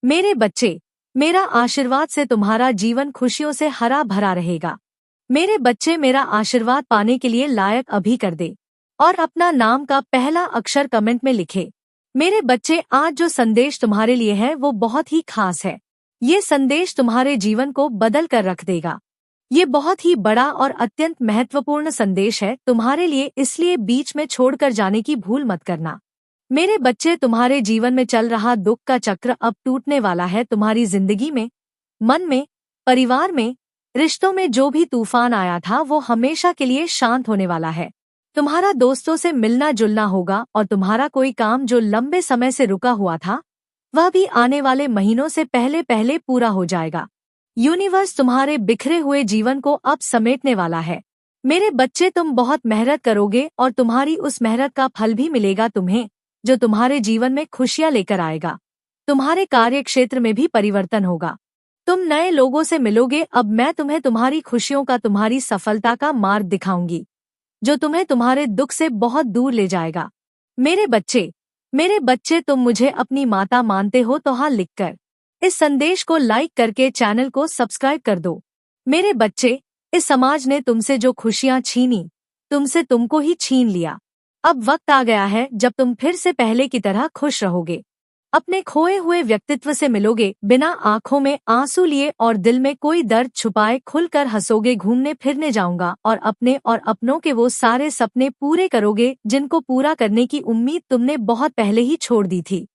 मेरे बच्चे, मेरा आशीर्वाद से तुम्हारा जीवन खुशियों से हरा भरा रहेगा। मेरे बच्चे, मेरा आशीर्वाद पाने के लिए लायक अभी कर दे और अपना नाम का पहला अक्षर कमेंट में लिखे। मेरे बच्चे, आज जो संदेश तुम्हारे लिए है वो बहुत ही खास है। ये संदेश तुम्हारे जीवन को बदल कर रख देगा। ये बहुत ही बड़ा और अत्यंत महत्वपूर्ण संदेश है तुम्हारे लिए, इसलिए बीच में छोड़कर जाने की भूल मत करना। मेरे बच्चे, तुम्हारे जीवन में चल रहा दुख का चक्र अब टूटने वाला है। तुम्हारी जिंदगी में, मन में, परिवार में, रिश्तों में जो भी तूफान आया था वो हमेशा के लिए शांत होने वाला है। तुम्हारा दोस्तों से मिलना जुलना होगा और तुम्हारा कोई काम जो लंबे समय से रुका हुआ था वह भी आने वाले महीनों से पहले पहले पूरा हो जाएगा। यूनिवर्स तुम्हारे बिखरे हुए जीवन को अब समेटने वाला है। मेरे बच्चे, तुम बहुत मेहनत करोगे और तुम्हारी उस मेहनत का फल भी मिलेगा तुम्हें, जो तुम्हारे जीवन में खुशियां लेकर आएगा। तुम्हारे कार्य क्षेत्र में भी परिवर्तन होगा। तुम नए लोगों से मिलोगे। अब मैं तुम्हें तुम्हारी खुशियों का, तुम्हारी सफलता का मार्ग दिखाऊंगी, जो तुम्हें तुम्हारे दुख से बहुत दूर ले जाएगा। मेरे बच्चे, तुम मुझे अपनी माता मानते हो तो हाँ लिखकर इस संदेश को लाइक करके चैनल को सब्सक्राइब कर दो। मेरे बच्चे, इस समाज ने तुमसे जो खुशियां छीनी, तुमसे तुमको ही छीन लिया। अब वक्त आ गया है जब तुम फिर से पहले की तरह खुश रहोगे। अपने खोए हुए व्यक्तित्व से मिलोगे, बिना आंखों में आंसू लिए और दिल में कोई दर्द छुपाए खुलकर हंसोगे। घूमने फिरने जाऊंगा और अपने और अपनों के वो सारे सपने पूरे करोगे जिनको पूरा करने की उम्मीद तुमने बहुत पहले ही छोड़ दी थी।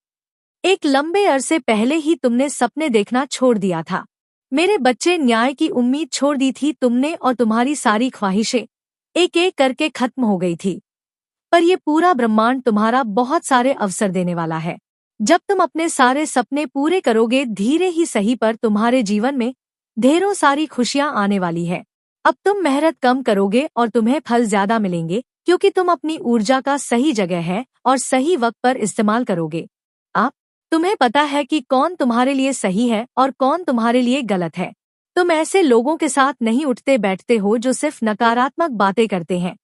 एक लंबे अरसे पहले ही तुमने सपने देखना छोड़ दिया था। मेरे बच्चे, न्याय की उम्मीद छोड़ दी थी तुमने और तुम्हारी सारी ख्वाहिशें एक एक करके खत्म हो गई थी। पर ये पूरा ब्रह्मांड तुम्हारा बहुत सारे अवसर देने वाला है। जब तुम अपने सारे सपने पूरे करोगे, धीरे ही सही पर तुम्हारे जीवन में ढेरों सारी खुशियां आने वाली है। अब तुम मेहनत कम करोगे और तुम्हें फल ज्यादा मिलेंगे, क्योंकि तुम अपनी ऊर्जा का सही जगह है और सही वक्त पर इस्तेमाल करोगे। अब तुम्हें पता है कि कौन तुम्हारे लिए सही है और कौन तुम्हारे लिए गलत है। तुम ऐसे लोगों के साथ नहीं उठते बैठते हो जो सिर्फ नकारात्मक बातें करते हैं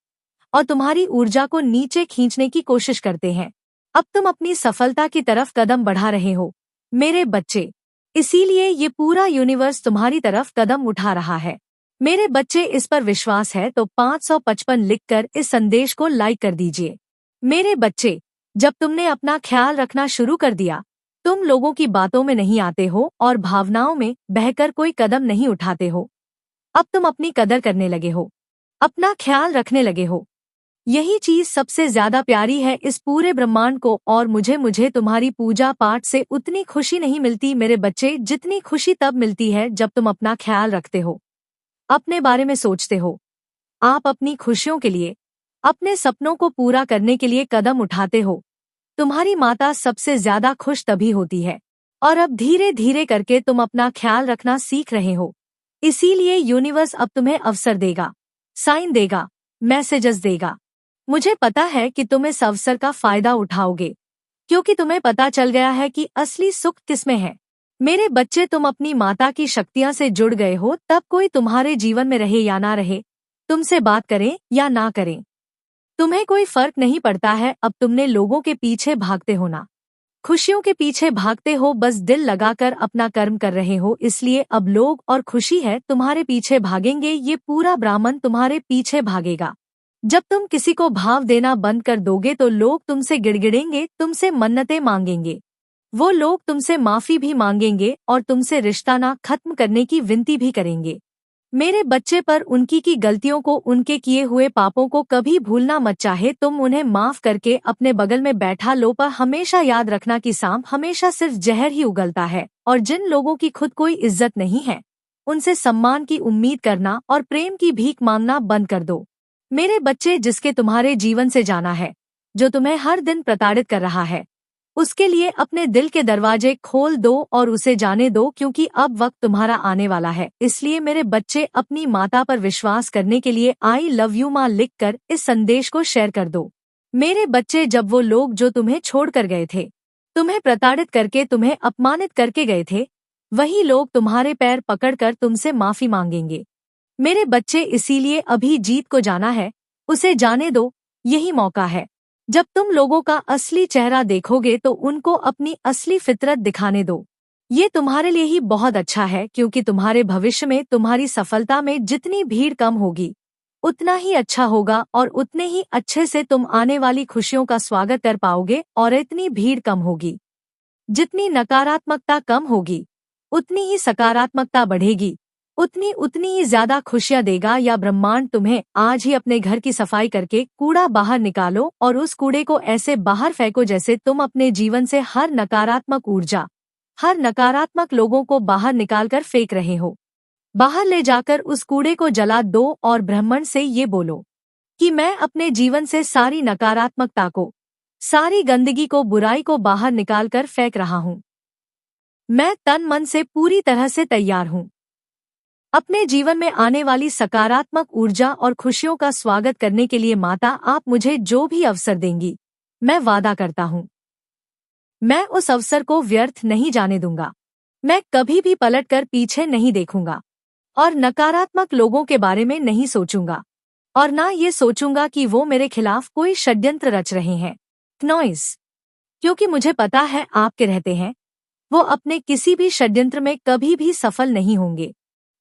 और तुम्हारी ऊर्जा को नीचे खींचने की कोशिश करते हैं। अब तुम अपनी सफलता की तरफ कदम बढ़ा रहे हो मेरे बच्चे, इसीलिए ये पूरा यूनिवर्स तुम्हारी तरफ कदम उठा रहा है। मेरे बच्चे, इस पर विश्वास है तो 555 लिखकर इस संदेश को लाइक कर दीजिए। मेरे बच्चे, जब तुमने अपना ख्याल रखना शुरू कर दिया, तुम लोगों की बातों में नहीं आते हो और भावनाओं में बहकर कोई कदम नहीं उठाते हो। अब तुम अपनी कदर करने लगे हो, अपना ख्याल रखने लगे हो। यही चीज सबसे ज्यादा प्यारी है इस पूरे ब्रह्मांड को, और मुझे तुम्हारी पूजा पाठ से उतनी खुशी नहीं मिलती मेरे बच्चे, जितनी खुशी तब मिलती है जब तुम अपना ख्याल रखते हो, अपने बारे में सोचते हो। आप अपनी खुशियों के लिए, अपने सपनों को पूरा करने के लिए कदम उठाते हो। तुम्हारी माता सबसे ज्यादा खुश तभी होती है, और अब धीरे धीरे करके तुम अपना ख्याल रखना सीख रहे हो। इसीलिए यूनिवर्स अब तुम्हें अवसर देगा, साइन देगा, मैसेजेस देगा। मुझे पता है कि तुम इस अवसर का फायदा उठाओगे, क्योंकि तुम्हें पता चल गया है कि असली सुख किसमें है। मेरे बच्चे, तुम अपनी माता की शक्तियां से जुड़ गए हो, तब कोई तुम्हारे जीवन में रहे या ना रहे, तुमसे बात करें या ना करें, तुम्हें कोई फर्क नहीं पड़ता है। अब तुमने लोगों के पीछे भागते हो ना, खुशियों के पीछे भागते हो, बस दिल लगाकर अपना कर्म कर रहे हो। इसलिए अब लोग और खुशी है तुम्हारे पीछे भागेंगे, ये पूरा ब्राह्मण तुम्हारे पीछे भागेगा। जब तुम किसी को भाव देना बंद कर दोगे तो लोग तुमसे गिड़गिड़ेंगे, तुमसे मन्नतें मांगेंगे, वो लोग तुमसे माफी भी मांगेंगे और तुमसे रिश्ता ना खत्म करने की विनती भी करेंगे। मेरे बच्चे, पर उनकी की गलतियों को, उनके किए हुए पापों को कभी भूलना मत। चाहे तुम उन्हें माफ करके अपने बगल में बैठा लो, पर हमेशा याद रखना कि सांप हमेशा सिर्फ जहर ही उगलता है, और जिन लोगों की खुद कोई इज्जत नहीं है उनसे सम्मान की उम्मीद करना और प्रेम की भीख मांगना बंद कर दो। मेरे बच्चे, जिसके तुम्हारे जीवन से जाना है, जो तुम्हें हर दिन प्रताड़ित कर रहा है, उसके लिए अपने दिल के दरवाजे खोल दो और उसे जाने दो, क्योंकि अब वक्त तुम्हारा आने वाला है। इसलिए मेरे बच्चे, अपनी माता पर विश्वास करने के लिए आई लव यू माँ लिखकर इस संदेश को शेयर कर दो। मेरे बच्चे, जब वो लोग जो तुम्हें छोड़ कर गए थे, तुम्हें प्रताड़ित करके, तुम्हें अपमानित करके गए थे, वही लोग तुम्हारे पैर पकड़कर तुमसे माफी मांगेंगे। मेरे बच्चे, इसीलिए अभी जीत को जाना है, उसे जाने दो, यही मौका है। जब तुम लोगों का असली चेहरा देखोगे तो उनको अपनी असली फितरत दिखाने दो। ये तुम्हारे लिए ही बहुत अच्छा है, क्योंकि तुम्हारे भविष्य में तुम्हारी सफलता में जितनी भीड़ कम होगी उतना ही अच्छा होगा, और उतने ही अच्छे से तुम आने वाली खुशियों का स्वागत कर पाओगे। और इतनी भीड़ कम होगी, जितनी नकारात्मकता कम होगी उतनी ही सकारात्मकता बढ़ेगी, उतनी उतनी ही ज्यादा खुशियां देगा। या ब्रह्मांड तुम्हें आज ही अपने घर की सफाई करके कूड़ा बाहर निकालो, और उस कूड़े को ऐसे बाहर फेंको जैसे तुम अपने जीवन से हर नकारात्मक ऊर्जा, हर नकारात्मक लोगों को बाहर निकालकर फेंक रहे हो। बाहर ले जाकर उस कूड़े को जला दो और ब्रह्मांड से ये बोलो कि मैं अपने जीवन से सारी नकारात्मकता को, सारी गंदगी को, बुराई को बाहर निकालकर फेंक रहा हूँ। मैं तन मन से पूरी तरह से तैयार हूँ। अपने जीवन में आने वाली सकारात्मक ऊर्जा और खुशियों का स्वागत करने के लिए माता, आप मुझे जो भी अवसर देंगी, मैं वादा करता हूँ मैं उस अवसर को व्यर्थ नहीं जाने दूंगा। मैं कभी भी पलटकर पीछे नहीं देखूंगा, और नकारात्मक लोगों के बारे में नहीं सोचूंगा, और ना ये सोचूंगा कि वो मेरे खिलाफ कोई षड्यंत्र रच रहे हैं। नॉइस, क्योंकि मुझे पता है आपके रहते हैं वो अपने किसी भी षड्यंत्र में कभी भी सफल नहीं होंगे।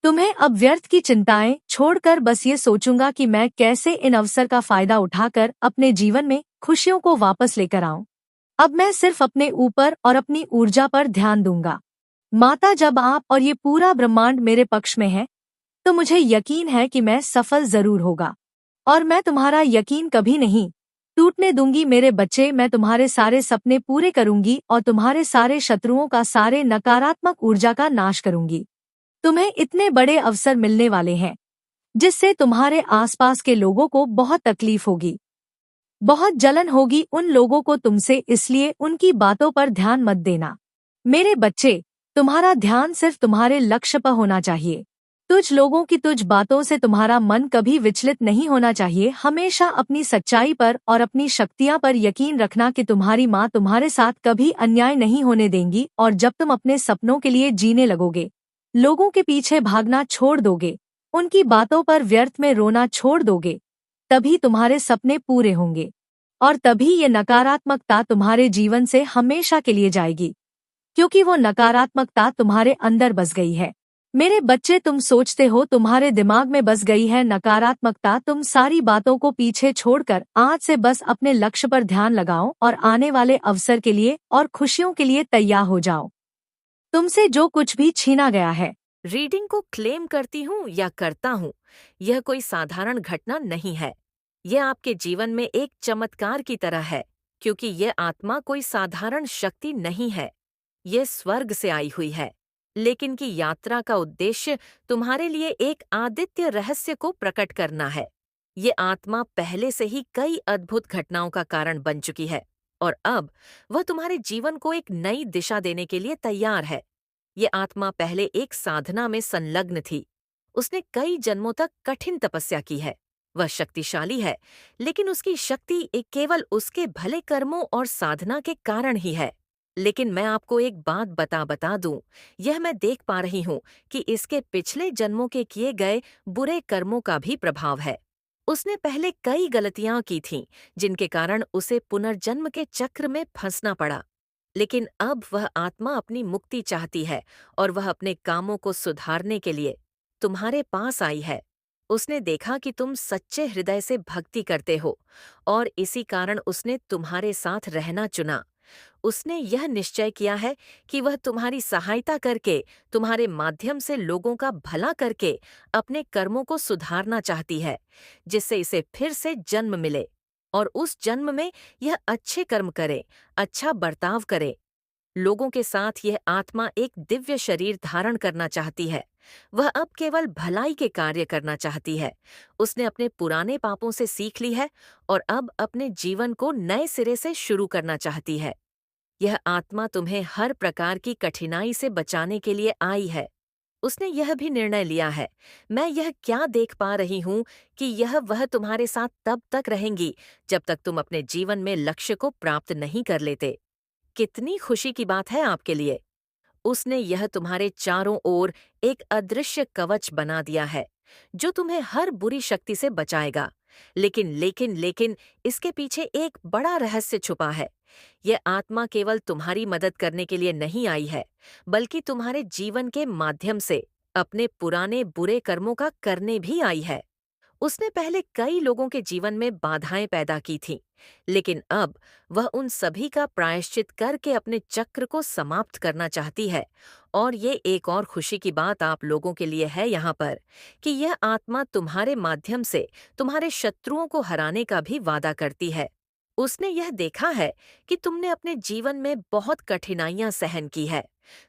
तुम्हें अब व्यर्थ की चिंताएं छोड़कर बस ये सोचूंगा कि मैं कैसे इन अवसर का फायदा उठाकर अपने जीवन में खुशियों को वापस लेकर आऊं। अब मैं सिर्फ अपने ऊपर और अपनी ऊर्जा पर ध्यान दूंगा। माता, जब आप और ये पूरा ब्रह्मांड मेरे पक्ष में है तो मुझे यकीन है कि मैं सफल जरूर होगा, और मैं तुम्हारा यकीन कभी नहीं टूटने दूंगी। मेरे बच्चे, मैं तुम्हारे सारे सपने पूरे करूंगी और तुम्हारे सारे शत्रुओं का, सारे नकारात्मक ऊर्जा का नाश करूंगी। तुम्हें इतने बड़े अवसर मिलने वाले हैं जिससे तुम्हारे आसपास के लोगों को बहुत तकलीफ होगी, बहुत जलन होगी उन लोगों को तुमसे, इसलिए उनकी बातों पर ध्यान मत देना। मेरे बच्चे, तुम्हारा ध्यान सिर्फ तुम्हारे लक्ष्य पर होना चाहिए। तुझ लोगों की तुझ बातों से तुम्हारा मन कभी विचलित नहीं होना चाहिए। हमेशा अपनी सच्चाई पर और अपनी शक्तियां पर यकीन रखना कि तुम्हारी माँ तुम्हारे साथ कभी अन्याय नहीं होने देंगी। और जब तुम अपने सपनों के लिए जीने लगोगे, लोगों के पीछे भागना छोड़ दोगे, उनकी बातों पर व्यर्थ में रोना छोड़ दोगे, तभी तुम्हारे सपने पूरे होंगे, और तभी ये नकारात्मकता तुम्हारे जीवन से हमेशा के लिए जाएगी, क्योंकि वो नकारात्मकता तुम्हारे अंदर बस गई है। मेरे बच्चे, तुम सोचते हो तुम्हारे दिमाग में बस गई है नकारात्मकता। तुम सारी बातों को पीछे छोड़कर आज से बस अपने लक्ष्य पर ध्यान लगाओ और आने वाले अवसर के लिए और खुशियों के लिए तैयार हो जाओ। तुमसे जो कुछ भी छीना गया है, रीडिंग को क्लेम करती हूँ या करता हूँ, यह कोई साधारण घटना नहीं है। यह आपके जीवन में एक चमत्कार की तरह है, क्योंकि यह आत्मा कोई साधारण शक्ति नहीं है। यह स्वर्ग से आई हुई है, लेकिन की यात्रा का उद्देश्य तुम्हारे लिए एक आदित्य रहस्य को प्रकट करना है। ये आत्मा पहले से ही कई अद्भुत घटनाओं का कारण बन चुकी है, और अब वह तुम्हारे जीवन को एक नई दिशा देने के लिए तैयार है। ये आत्मा पहले एक साधना में संलग्न थी। उसने कई जन्मों तक कठिन तपस्या की है। वह शक्तिशाली है, लेकिन उसकी शक्ति एक केवल उसके भले कर्मों और साधना के कारण ही है। लेकिन मैं आपको एक बात बता दूं, यह मैं देख पा रही हूं कि इसके पिछले जन्मों के किए गए बुरे कर्मों का भी प्रभाव है। उसने पहले कई गलतियां की थीं, जिनके कारण उसे पुनर्जन्म के चक्र में फंसना पड़ा। लेकिन अब वह आत्मा अपनी मुक्ति चाहती है, और वह अपने कामों को सुधारने के लिए तुम्हारे पास आई है। उसने देखा कि तुम सच्चे हृदय से भक्ति करते हो, और इसी कारण उसने तुम्हारे साथ रहना चुना। उसने यह निश्चय किया है कि वह तुम्हारी सहायता करके, तुम्हारे माध्यम से लोगों का भला करके अपने कर्मों को सुधारना चाहती है, जिससे इसे फिर से जन्म मिले, और उस जन्म में यह अच्छे कर्म करे, अच्छा बर्ताव करे। लोगों के साथ यह आत्मा एक दिव्य शरीर धारण करना चाहती है। वह अब केवल भलाई के कार्य करना चाहती है। उसने अपने पुराने पापों से सीख ली है, और अब अपने जीवन को नए सिरे से शुरू करना चाहती है। यह आत्मा तुम्हें हर प्रकार की कठिनाई से बचाने के लिए आई है। उसने यह भी निर्णय लिया है, मैं यह क्या देख पा रही हूँ कि वह तुम्हारे साथ तब तक रहेंगी जब तक तुम अपने जीवन में लक्ष्य को प्राप्त नहीं कर लेते। कितनी खुशी की बात है आपके लिए। उसने यह तुम्हारे चारों ओर एक अदृश्य कवच बना दिया है, जो तुम्हें हर बुरी शक्ति से बचाएगा, लेकिन इसके पीछे एक बड़ा रहस्य छुपा है। यह आत्मा केवल तुम्हारी मदद करने के लिए नहीं आई है, बल्कि तुम्हारे जीवन के माध्यम से अपने पुराने बुरे कर्मों का करने भी आई है। उसने पहले कई लोगों के जीवन में बाधाएं पैदा की थीं, लेकिन अब वह उन सभी का प्रायश्चित करके अपने चक्र को समाप्त करना चाहती है। और ये एक और खुशी की बात आप लोगों के लिए है यहाँ पर कि यह आत्मा तुम्हारे माध्यम से तुम्हारे शत्रुओं को हराने का भी वादा करती है। उसने यह देखा है कि तुमने अपने जीवन में बहुत कठिनाइयां सहन की है।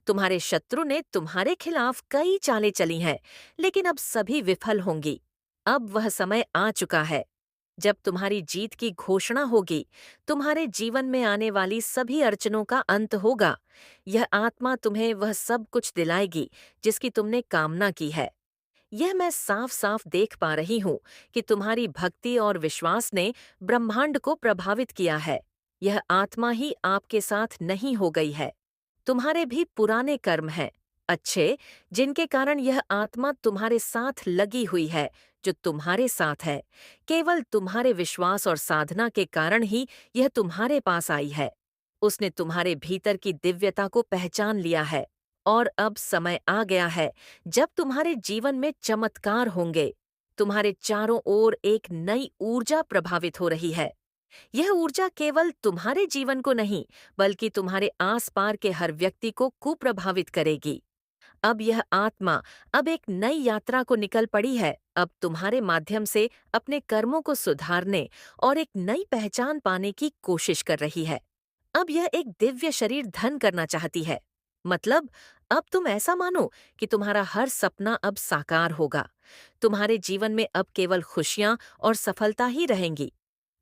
तुम्हारे शत्रु ने तुम्हारे खिलाफ कई चालें चली हैं, लेकिन अब सभी विफल होंगी। अब वह समय आ चुका है जब तुम्हारी जीत की घोषणा होगी। तुम्हारे जीवन में आने वाली सभी अड़चनों का अंत होगा। यह आत्मा तुम्हें वह सब कुछ दिलाएगी जिसकी तुमने कामना की है। यह मैं साफ साफ देख पा रही हूँ कि तुम्हारी भक्ति और विश्वास ने ब्रह्मांड को प्रभावित किया है। यह आत्मा ही आपके साथ नहीं हो गई है। तुम्हारे भी पुराने कर्म हैं, अच्छे, जिनके कारण यह आत्मा तुम्हारे साथ लगी हुई है, जो तुम्हारे साथ है। केवल तुम्हारे विश्वास और साधना के कारण ही यह तुम्हारे पास आई है। उसने तुम्हारे भीतर की दिव्यता को पहचान लिया है और अब समय आ गया है जब तुम्हारे जीवन में चमत्कार होंगे। तुम्हारे चारों ओर एक नई ऊर्जा प्रभावित हो रही है। यह ऊर्जा केवल तुम्हारे जीवन को नहीं, बल्कि तुम्हारे आसपास के हर व्यक्ति को कुप्रभावित करेगी। अब यह आत्मा अब एक नई यात्रा को निकल पड़ी है। अब तुम्हारे माध्यम से अपने कर्मों को सुधारने और एक नई पहचान पाने की कोशिश कर रही है। अब यह एक दिव्य शरीर धन करना चाहती है। मतलब, अब तुम ऐसा मानो कि तुम्हारा हर सपना अब साकार होगा। तुम्हारे जीवन में अब केवल खुशियां और सफलता ही रहेंगी।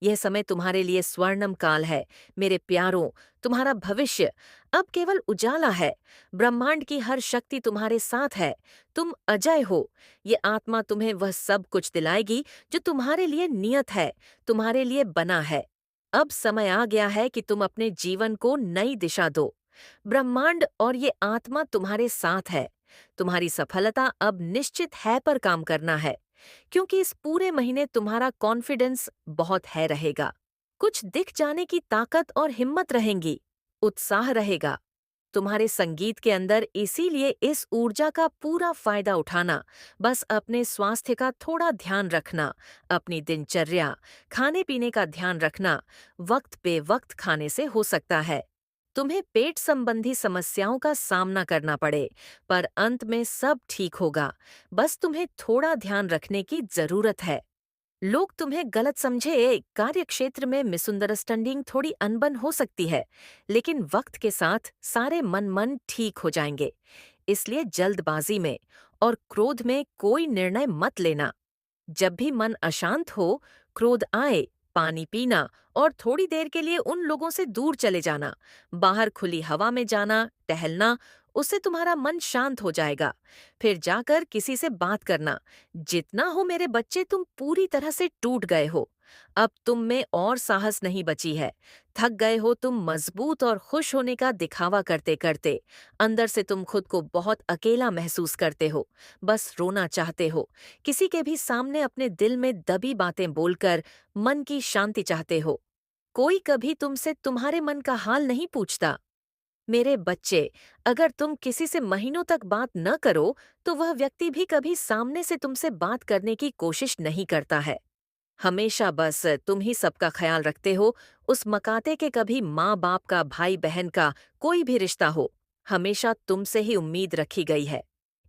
यह समय तुम्हारे लिए स्वर्णम काल है मेरे प्यारों। तुम्हारा भविष्य अब केवल उजाला है। ब्रह्मांड की हर शक्ति तुम्हारे साथ है। तुम अजय हो। ये आत्मा तुम्हें वह सब कुछ दिलाएगी जो तुम्हारे लिए नियत है, तुम्हारे लिए बना है। अब समय आ गया है कि तुम अपने जीवन को नई दिशा दो। ब्रह्मांड और ये आत्मा तुम्हारे साथ है। तुम्हारी सफलता अब निश्चित है पर काम करना है, क्योंकि इस पूरे महीने तुम्हारा कॉन्फिडेंस बहुत है रहेगा। कुछ दिख जाने की ताकत और हिम्मत रहेंगी, उत्साह रहेगा तुम्हारे संगीत के अंदर। इसीलिए इस ऊर्जा का पूरा फायदा उठाना। बस अपने स्वास्थ्य का थोड़ा ध्यान रखना, अपनी दिनचर्या, खाने पीने का ध्यान रखना। वक्त पे वक्त खाने से हो सकता है तुम्हें पेट संबंधी समस्याओं का सामना करना पड़े, पर अंत में सब ठीक होगा। बस तुम्हें थोड़ा ध्यान रखने की जरूरत है। लोग तुम्हें गलत समझे, कार्यक्षेत्र में मिसअंडरस्टैंडिंग, थोड़ी अनबन हो सकती है, लेकिन वक्त के साथ सारे मन ठीक हो जाएंगे। इसलिए जल्दबाजी में और क्रोध में कोई निर्णय मत लेना। जब भी मन अशांत हो, क्रोध आए, पानी पीना और थोड़ी देर के लिए उन लोगों से दूर चले जाना। बाहर खुली हवा में जाना, टहलना, उससे तुम्हारा मन शांत हो जाएगा। फिर जाकर किसी से बात करना। जितना हो मेरे बच्चे, तुम पूरी तरह से टूट गए हो। अब तुम में और साहस नहीं बची है। थक गए हो तुम मजबूत और खुश होने का दिखावा करते करते। अंदर से तुम खुद को बहुत अकेला महसूस करते हो, बस रोना चाहते हो। किसी के भी सामने अपने दिल में दबी बातें बोलकर मन की शांति चाहते हो। कोई कभी तुमसे तुम्हारे मन का हाल नहीं पूछता। मेरे बच्चे, अगर तुम किसी से महीनों तक बात न करो, तो वह व्यक्ति भी कभी सामने से तुमसे बात करने की कोशिश नहीं करता है। हमेशा बस तुम ही सबका ख्याल रखते हो। उस मकाते के कभी माँ बाप का, भाई बहन का, कोई भी रिश्ता हो, हमेशा तुमसे ही उम्मीद रखी गई है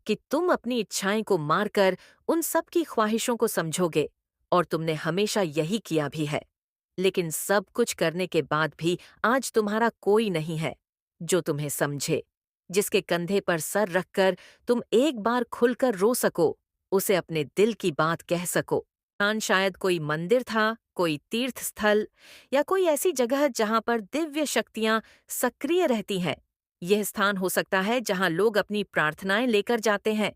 कि तुम अपनी इच्छाएं को मारकर उन सब की ख्वाहिशों को समझोगे, और तुमने हमेशा यही किया भी है। लेकिन सब कुछ करने के बाद भी आज तुम्हारा कोई नहीं है जो तुम्हें समझे, जिसके कंधे पर सर रखकर तुम एक बार खुलकर रो सको, उसे अपने दिल की बात कह सको। शायद कोई मंदिर था, कोई तीर्थ स्थल, या कोई ऐसी जगह जहां पर दिव्य शक्तियां सक्रिय रहती हैं। यह स्थान हो सकता है जहां लोग अपनी प्रार्थनाएं लेकर जाते हैं,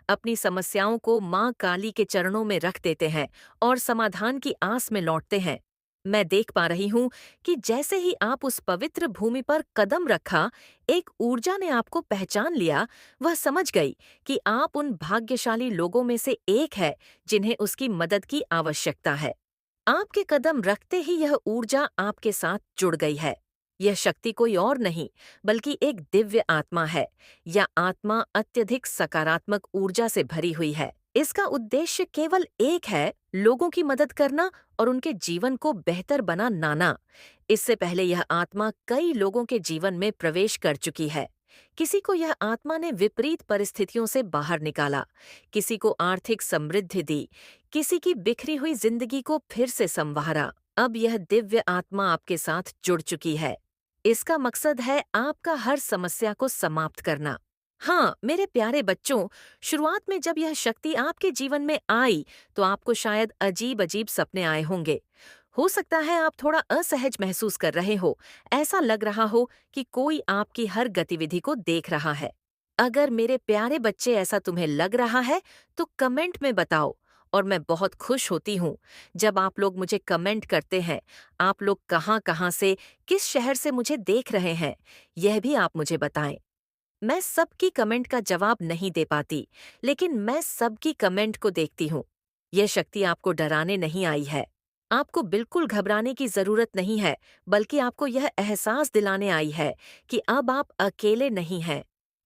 अपनी समस्याओं को मां काली के चरणों में रख देते हैं और समाधान की आस में लौटते हैं। मैं देख पा रही हूं कि जैसे ही आप उस पवित्र भूमि पर कदम रखा, एक ऊर्जा ने आपको पहचान लिया। वह समझ गई कि आप उन भाग्यशाली लोगों में से एक है जिन्हें उसकी मदद की आवश्यकता है। आपके कदम रखते ही यह ऊर्जा आपके साथ जुड़ गई है। यह शक्ति कोई और नहीं, बल्कि एक दिव्य आत्मा है। यह आत्मा अत्यधिक सकारात्मक ऊर्जा से भरी हुई है। इसका उद्देश्य केवल एक है, लोगों की मदद करना और उनके जीवन को बेहतर बनाना। इससे पहले यह आत्मा कई लोगों के जीवन में प्रवेश कर चुकी है। किसी को यह आत्मा ने विपरीत परिस्थितियों से बाहर निकाला, किसी को आर्थिक समृद्धि दी, किसी की बिखरी हुई जिंदगी को फिर से संवारा। अब यह दिव्य आत्मा आपके साथ जुड़ चुकी है। इसका मकसद है आपका हर समस्या को समाप्त करना। हाँ, मेरे प्यारे बच्चों, शुरुआत में जब यह शक्ति आपके जीवन में आई, तो आपको शायद अजीब अजीब सपने आए होंगे। हो सकता है आप थोड़ा असहज महसूस कर रहे हो, ऐसा लग रहा हो कि कोई आपकी हर गतिविधि को देख रहा है। अगर मेरे प्यारे बच्चे ऐसा तुम्हें लग रहा है, तो कमेंट में बताओ। और मैं बहुत खुश होती हूँ जब आप लोग मुझे कमेंट करते हैं। आप लोग कहाँ कहाँ से, किस शहर से मुझे देख रहे हैं, यह भी आप मुझे बताएं। मैं सबकी कमेंट का जवाब नहीं दे पाती, लेकिन मैं सबकी कमेंट को देखती हूँ। यह शक्ति आपको डराने नहीं आई है। आपको बिल्कुल घबराने की जरूरत नहीं है, बल्कि आपको यह एहसास दिलाने आई है कि अब आप अकेले नहीं हैं।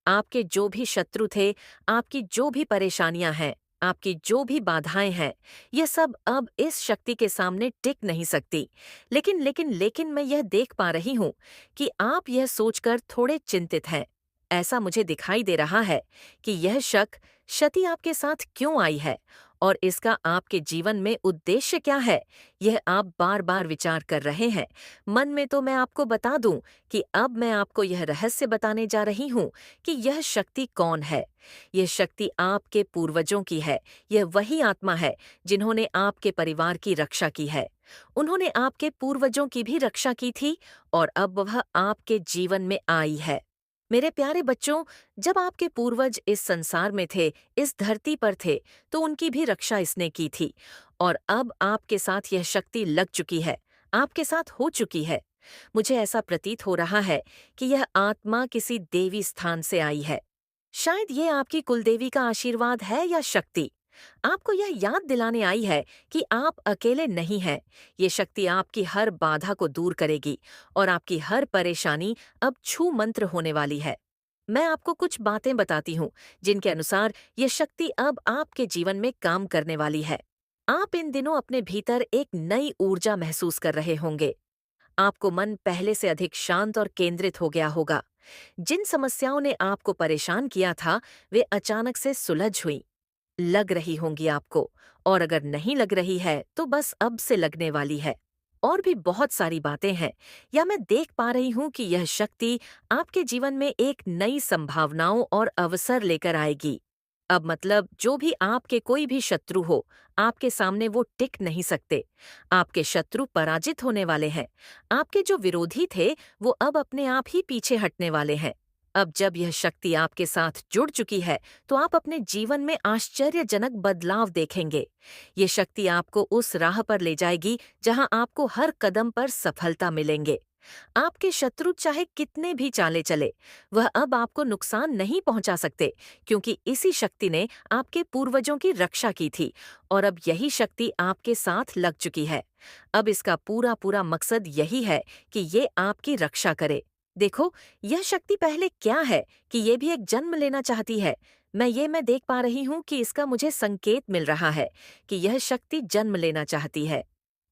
आपके जो भी शत्रु थे, आपकी जो भी परेशानियां हैं, आपकी जो भी बाधाएं हैं, यह सब अब इस शक्ति के सामने टिक नहीं सकती। लेकिन मैं यह देख पा रही हूँ कि आप यह सोचकर थोड़े चिंतित हैं। ऐसा मुझे दिखाई दे रहा है कि यह क्षति आपके साथ क्यों आई है और इसका आपके जीवन में उद्देश्य क्या है, यह आप बार बार विचार कर रहे हैं। मन में तो मैं आपको बता दूं कि अब मैं आपको यह रहस्य बताने जा रही हूं कि यह शक्ति कौन है। यह शक्ति आपके पूर्वजों की है। यह वही आत्मा है जिन्होंने आपके परिवार की रक्षा की है। उन्होंने आपके पूर्वजों की भी रक्षा की थी और अब वह आपके जीवन में आई है। मेरे प्यारे बच्चों, जब आपके पूर्वज इस संसार में थे, इस धरती पर थे, तो उनकी भी रक्षा इसने की थी। और अब आपके साथ यह शक्ति लग चुकी है, आपके साथ हो चुकी है। मुझे ऐसा प्रतीत हो रहा है कि यह आत्मा किसी देवी स्थान से आई है। शायद ये आपकी कुलदेवी का आशीर्वाद है या शक्ति। आपको यह याद दिलाने आई है कि आप अकेले नहीं हैं। ये शक्ति आपकी हर बाधा को दूर करेगी और आपकी हर परेशानी अब छू मंत्र होने वाली है। मैं आपको कुछ बातें बताती हूँ जिनके अनुसार ये शक्ति अब आपके जीवन में काम करने वाली है। आप इन दिनों अपने भीतर एक नई ऊर्जा महसूस कर रहे होंगे। आपको मन पहले से अधिक शांत और केंद्रित हो गया होगा। जिन समस्याओं ने आपको परेशान किया था, वे अचानक से सुलझ हुई लग रही होंगी आपको। और अगर नहीं लग रही है तो बस अब से लगने वाली है। और भी बहुत सारी बातें हैं, या मैं देख पा रही हूँ कि यह शक्ति आपके जीवन में एक नई संभावनाओं और अवसर लेकर आएगी। अब मतलब जो भी आपके कोई भी शत्रु हो, आपके सामने वो टिक नहीं सकते। आपके शत्रु पराजित होने वाले हैं। आपके जो विरोधी थे, वो अब अपने आप ही पीछे हटने वाले हैं। अब जब यह शक्ति आपके साथ जुड़ चुकी है, तो आप अपने जीवन में आश्चर्यजनक बदलाव देखेंगे। ये शक्ति आपको उस राह पर ले जाएगी जहां आपको हर कदम पर सफलता मिलेंगे। आपके शत्रु चाहे कितने भी चाले चले, वह अब आपको नुकसान नहीं पहुंचा सकते, क्योंकि इसी शक्ति ने आपके पूर्वजों की रक्षा की थी और अब यही शक्ति आपके साथ लग चुकी है। अब इसका पूरा पूरा मकसद यही है कि ये आपकी रक्षा करे। देखो, यह शक्ति पहले क्या है कि ये भी एक जन्म लेना चाहती है। मैं देख पा रही हूँ कि इसका मुझे संकेत मिल रहा है कि यह शक्ति जन्म लेना चाहती है।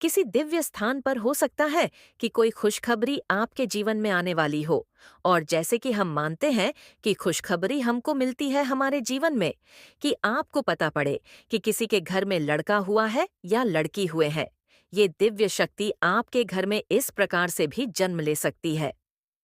किसी दिव्य स्थान पर हो सकता है कि कोई खुशखबरी आपके जीवन में आने वाली हो। और जैसे कि हम मानते हैं कि खुशखबरी हमको मिलती है हमारे जीवन में, कि आपको पता पड़े कि किसी के घर में लड़का हुआ है या लड़की हुए हैं। ये दिव्य शक्ति आपके घर में इस प्रकार से भी जन्म ले सकती है।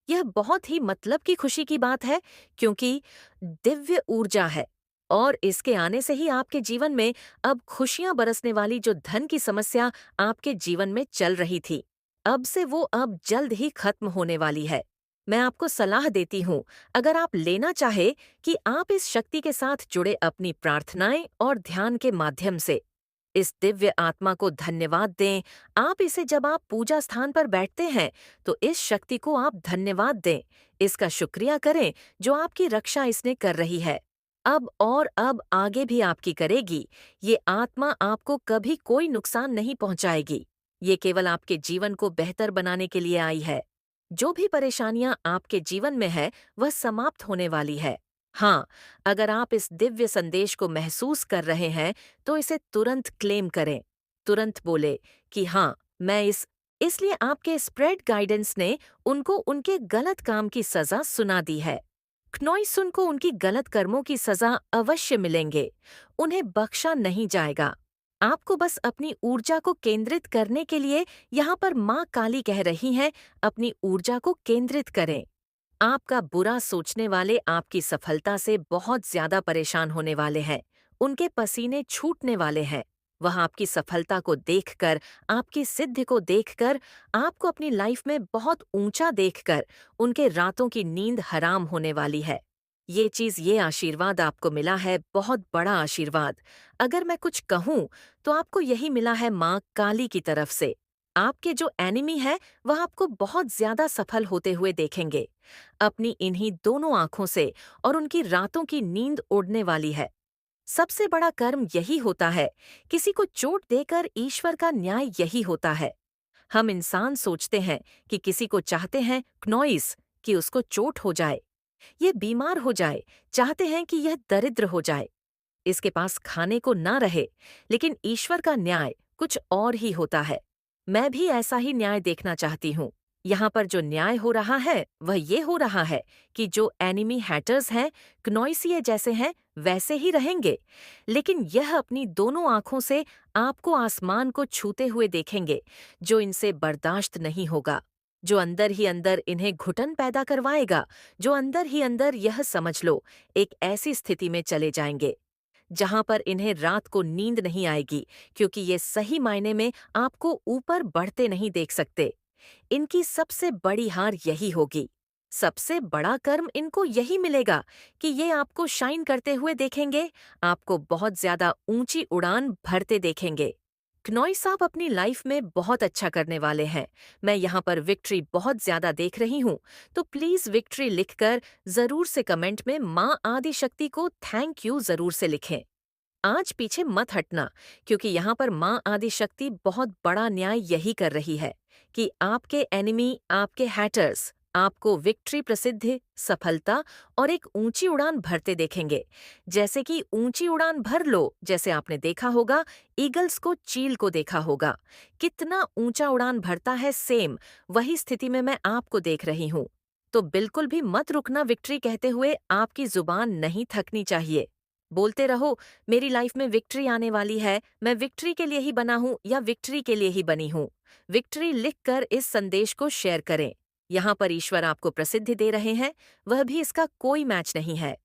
यह बहुत ही मतलब की खुशी की बात है, क्योंकि दिव्य ऊर्जा है और इसके आने से ही आपके जीवन में अब खुशियां बरसने वाली जो धन की समस्या आपके जीवन में चल रही थी, अब से वो अब जल्द ही खत्म होने वाली है। मैं आपको सलाह देती हूँ, अगर आप लेना चाहे कि आप इस शक्ति के साथ जुड़े अपनी प्रार्थनाएं और ध्यान के माध्यम से इस दिव्य आत्मा को धन्यवाद दें। आप इसे जब आप पूजा स्थान पर बैठते हैं, तो इस शक्ति को आप धन्यवाद दें, इसका शुक्रिया करें जो आपकी रक्षा इसने कर रही है। अब आगे भी आपकी करेगी। ये आत्मा आपको कभी कोई नुकसान नहीं पहुंचाएगी। ये केवल आपके जीवन को बेहतर बनाने के लिए आई है। जो भी परेशानियां आपके जीवन में है वह समाप्त होने वाली है। हाँ, अगर आप इस दिव्य संदेश को महसूस कर रहे हैं तो इसे तुरंत क्लेम करें। तुरंत बोले कि हाँ, मैं इस इसलिए आपके स्प्रेड गाइडेंस ने उनको उनके गलत काम की सजा सुना दी है। क्नोइस उनको उनकी गलत कर्मों की सजा अवश्य मिलेंगे। उन्हें बख्शा नहीं जाएगा। आपको बस अपनी ऊर्जा को केंद्रित करने के लिए यहाँ पर माँ काली कह रही हैं, अपनी ऊर्जा को केंद्रित करें। आपका बुरा सोचने वाले आपकी सफलता से बहुत ज्यादा परेशान होने वाले हैं। उनके पसीने छूटने वाले हैं। वह आपकी सफलता को देखकर, आपकी सिद्धि को देखकर, आपको अपनी लाइफ में बहुत ऊंचा देखकर उनके रातों की नींद हराम होने वाली है। ये आशीर्वाद आपको मिला है, बहुत बड़ा आशीर्वाद। अगर मैं कुछ कहूँ तो आपको यही मिला है माँ काली की तरफ से। आपके जो एनिमी है वह आपको बहुत ज्यादा सफल होते हुए देखेंगे, अपनी इन्हीं दोनों आंखों से, और उनकी रातों की नींद उड़ने वाली है। सबसे बड़ा कर्म यही होता है, किसी को चोट देकर ईश्वर का न्याय यही होता है। हम इंसान सोचते हैं कि किसी को चाहते हैं क्नोइस, कि उसको चोट हो जाए, ये बीमार हो जाए, चाहते हैं कि यह दरिद्र हो जाए, इसके पास खाने को ना रहे। लेकिन ईश्वर का न्याय कुछ और ही होता है। मैं भी ऐसा ही न्याय देखना चाहती हूँ। यहाँ पर जो न्याय हो रहा है वह ये हो रहा है कि जो एनिमी हैटर्स हैं, क्नोइसिए जैसे हैं, वैसे ही रहेंगे। लेकिन यह अपनी दोनों आंखों से आपको आसमान को छूते हुए देखेंगे, जो इनसे बर्दाश्त नहीं होगा, जो अंदर ही अंदर इन्हें घुटन पैदा करवाएगा, जो अंदर ही अंदर, यह समझ लो, एक ऐसी स्थिति में चले जाएंगे जहां पर इन्हें रात को नींद नहीं आएगी, क्योंकि ये सही मायने में आपको ऊपर बढ़ते नहीं देख सकते। इनकी सबसे बड़ी हार यही होगी। सबसे बड़ा कर्म इनको यही मिलेगा कि ये आपको शाइन करते हुए देखेंगे, आपको बहुत ज्यादा ऊंची उड़ान भरते देखेंगे। क्नोइस, आप अपनी लाइफ में बहुत अच्छा करने वाले हैं। मैं यहाँ पर विक्ट्री बहुत ज्यादा देख रही हूँ, तो प्लीज विक्ट्री लिखकर जरूर से कमेंट में माँ आदि शक्ति को थैंक यू जरूर से लिखें। आज पीछे मत हटना, क्योंकि यहाँ पर माँ आदि शक्ति बहुत बड़ा न्याय यही कर रही है कि आपके एनिमी, आपके हैटर्स आपको विक्ट्री, प्रसिद्धि, सफलता और एक ऊंची उड़ान भरते देखेंगे। जैसे कि ऊंची उड़ान भर लो, जैसे आपने देखा होगा ईगल्स को, चील को देखा होगा, कितना ऊंचा उड़ान भरता है, सेम वही स्थिति में मैं आपको देख रही हूँ। तो बिल्कुल भी मत रुकना विक्ट्री कहते हुए, आपकी जुबान नहीं थकनी चाहिए। बोलते रहो, मेरी लाइफ में विक्ट्री आने वाली है, मैं विक्ट्री के लिए ही बना हूँ या विक्ट्री के लिए ही बनी हूँ। विक्ट्री लिखकर इस संदेश को शेयर करें। यहाँ पर ईश्वर आपको प्रसिद्धि दे रहे हैं, वह भी इसका कोई मैच नहीं है।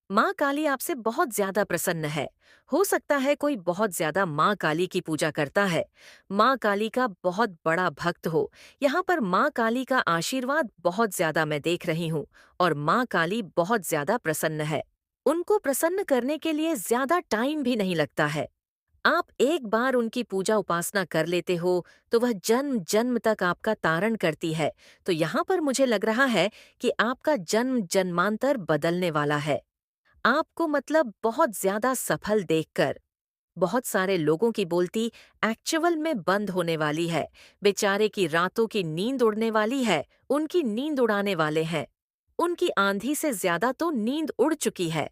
माँ काली आपसे बहुत ज्यादा प्रसन्न है। हो सकता है कोई बहुत ज्यादा माँ काली की पूजा करता है, माँ काली का बहुत बड़ा भक्त हो। यहाँ पर माँ काली का आशीर्वाद बहुत ज्यादा मैं देख रही हूँ, और माँ काली बहुत ज्यादा प्रसन्न है। उनको प्रसन्न करने के लिए ज्यादा टाइम भी नहीं लगता है। आप एक बार उनकी पूजा उपासना कर लेते हो तो वह जन्म जन्म तक आपका तारण करती है। तो यहाँ पर मुझे लग रहा है कि आपका जन्म जन्मांतर बदलने वाला है। आपको मतलब बहुत ज्यादा सफल देखकर बहुत सारे लोगों की बोलती एक्चुअल में बंद होने वाली है। बेचारे की रातों की नींद उड़ने वाली है, उनकी नींद उड़ाने वाले हैं। उनकी आंधी से ज्यादा तो नींद उड़ चुकी है।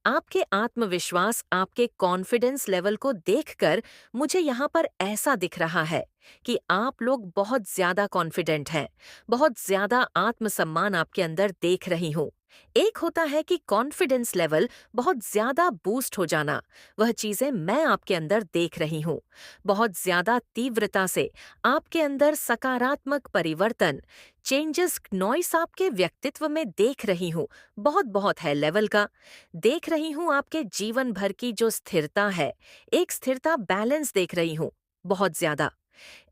आपके आत्मविश्वास, आपके कॉन्फिडेंस लेवल को देखकर मुझे यहाँ पर ऐसा दिख रहा है कि आप लोग बहुत ज्यादा कॉन्फिडेंट हैं, बहुत ज्यादा आत्मसम्मान आपके अंदर देख रही हूँ। एक होता है कि कॉन्फिडेंस लेवल बहुत ज्यादा बूस्ट हो जाना, वह चीजें मैं आपके अंदर देख रही हूँ। बहुत ज्यादा तीव्रता से आपके अंदर सकारात्मक परिवर्तन, चेंजेस, नॉइस आपके व्यक्तित्व में देख रही हूँ। बहुत बहुत है लेवल का। देख रही हूँ आपके जीवन भर की जो स्थिरता है, एक स्थिरता, बैलेंस देख रही हूँ बहुत ज्यादा।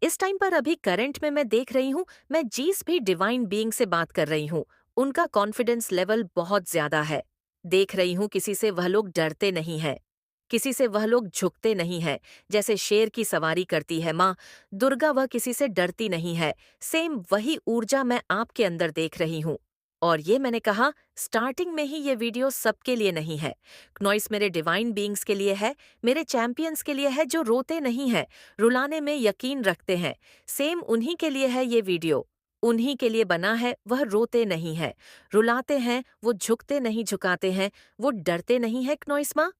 इस टाइम पर अभी करंट में मैं देख रही हूँ, मैं जिस भी डिवाइन बीइंग से बात कर रही हूँ, उनका कॉन्फिडेंस लेवल बहुत ज्यादा है। देख रही हूँ किसी से वह लोग डरते नहीं हैं, किसी से वह लोग झुकते नहीं हैं। जैसे शेर की सवारी करती है माँ दुर्गा, वह किसी से डरती नहीं है। सेम वही ऊर्जा मैं आपके अंदर देख रही हूँ। और ये मैंने कहा स्टार्टिंग में ही, ये वीडियो सबके लिए नहीं है। नॉइस मेरे डिवाइन बीइंग्स के लिए है, मेरे चैंपियंस के लिए है जो रोते नहीं हैं, रुलाने में यकीन रखते हैं। सेम उन्हीं के लिए है ये वीडियो। उन्हीं के लिए बना है, वह रोते नहीं है, रुलाते हैं, वो झुकते नहीं झुकाते हैं, वो डरते नहीं है। नॉइस माँ,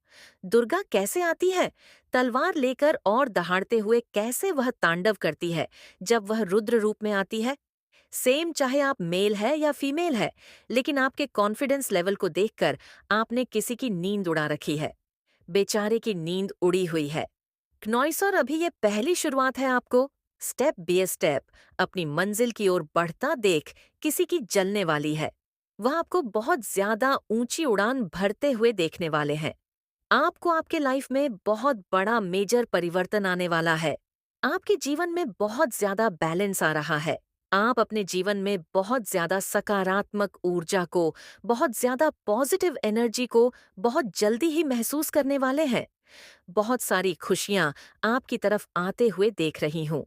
दुर्गा कैसे आती है? तलवार लेकर और दहाड़ते हुए कैसे वह तांडव करती है जब वह रुद्र रूप में आती है। सेम चाहे आप मेल है या फीमेल है, लेकिन आपके कॉन्फिडेंस लेवल को देखकर आपने किसी की नींद उड़ा रखी है। बेचारे की नींद उड़ी हुई है। नॉइस, और अभी ये पहली शुरुआत है आपको। स्टेप बाय स्टेप अपनी मंजिल की ओर बढ़ता देख किसी की जलने वाली है। वह आपको बहुत ज्यादा ऊंची उड़ान भरते हुए देखने वाले हैं। आपको आपके लाइफ में बहुत बड़ा मेजर परिवर्तन आने वाला है। आपके जीवन में बहुत ज्यादा बैलेंस आ रहा है। आप अपने जीवन में बहुत ज्यादा सकारात्मक ऊर्जा को, बहुत ज्यादा पॉजिटिव एनर्जी को बहुत जल्दी ही महसूस करने वाले हैं। बहुत सारी खुशियां आपकी तरफ आते हुए देख रही हूँ।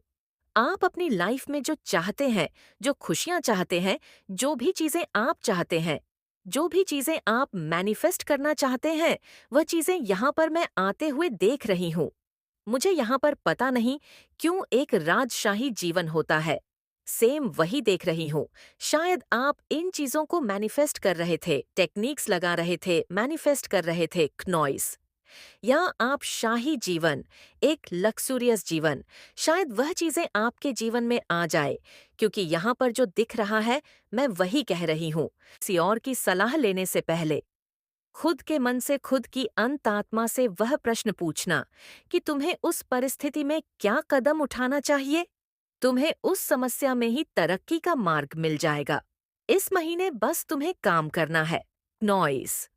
आप अपनी लाइफ में जो चाहते हैं, जो खुशियां चाहते हैं, जो भी चीजें आप चाहते हैं, जो भी चीजें आप मैनिफेस्ट करना चाहते हैं, वह चीजें यहाँ पर मैं आते हुए देख रही हूँ। मुझे यहाँ पर पता नहीं क्यों एक राजशाही जीवन होता है। सेम वही देख रही हूँ। शायद आप इन चीजों को मैनिफेस्ट कर रहे थे, टेक्निक्स लगा रहे थे, मैनिफेस्ट कर रहे थे। नॉइस, या आप शाही जीवन, एक लक्सूरियस जीवन, शायद वह चीजें आपके जीवन में आ जाए, क्योंकि यहाँ पर जो दिख रहा है मैं वही कह रही हूँ। किसी और की सलाह लेने से पहले खुद के मन से, खुद की अंतआत्मा से वह प्रश्न पूछना कि तुम्हें उस परिस्थिति में क्या कदम उठाना चाहिए। तुम्हें उस समस्या में ही तरक्की का मार्ग मिल जाएगा। इस महीने बस तुम्हें काम करना है। नॉइस,